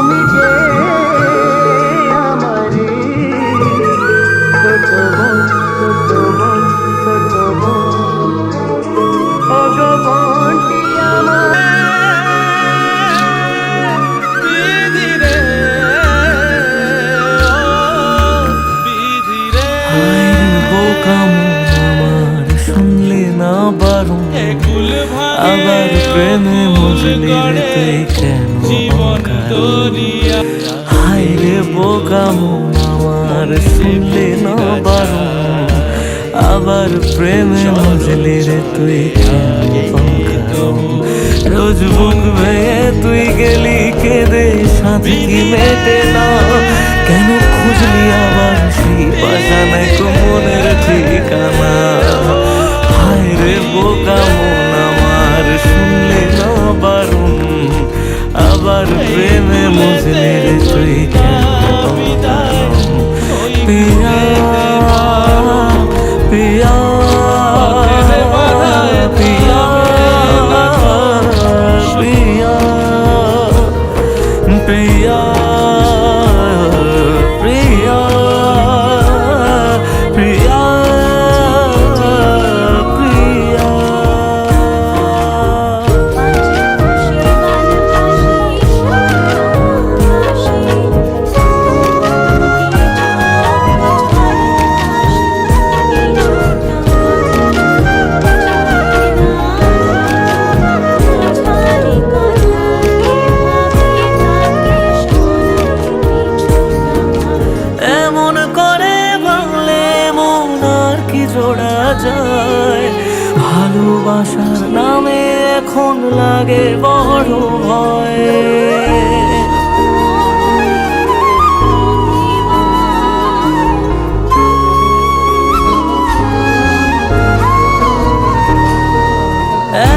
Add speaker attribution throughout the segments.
Speaker 1: তুমি যে আমারে ছোট বোন, ছোট বোন, ছোট বোন, ও গো বোনটি আমার।
Speaker 2: শুনলে না বারণ আবার প্রেমে মজলি রে তুই কেন হায় রে বোকা মন আমার, শুনলে না বারণ আবার প্রেমে মজলি রে তুই কেন অকারণ। রোজ বুক ভেঙে তুই গেলি কেঁদে সাথী কি মেটে না, কেন খুঁজলি আবার সেই পাশানায় মনের ঠিকানা। হায় রে বোকা মন আমার, শুনলে না বারণ আবার প্রেমে মজলি রে তুই কেন অকারণ। পিয়া পিয়া পিয়া প্রিয়া প্রিয়া প্রিয়া প্রিয়া। জোড়া যায় ভালোবাসার নামে এখন লাগে বড় ভয়।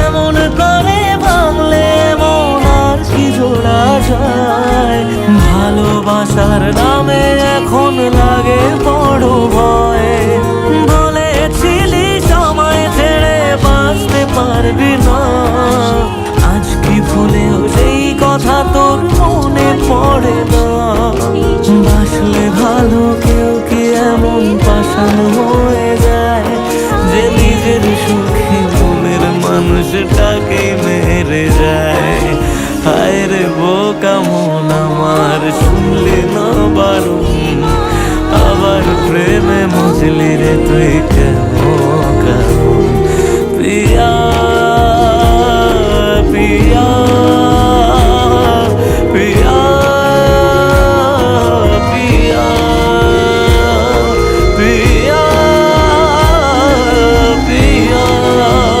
Speaker 2: এমন করে ভাঙলে মন আর কি জোড়া যায়, ভালোবাসার নামে এখন লাগে বড় ভয়। বাঁচতে পারবি না আজ কি ভুলেও সেই কথা তোর মনে পড়ে না। বাসলে ভালো কেউ কি এমন পাষাণ হয়ে যায় যে নিজের সুখে মনের মানুষটাকে মেরে যায়। হায় রে বোকা মন আমার, শুনলে না বারণ আবার প্রেমে মজলি রে তুই কেন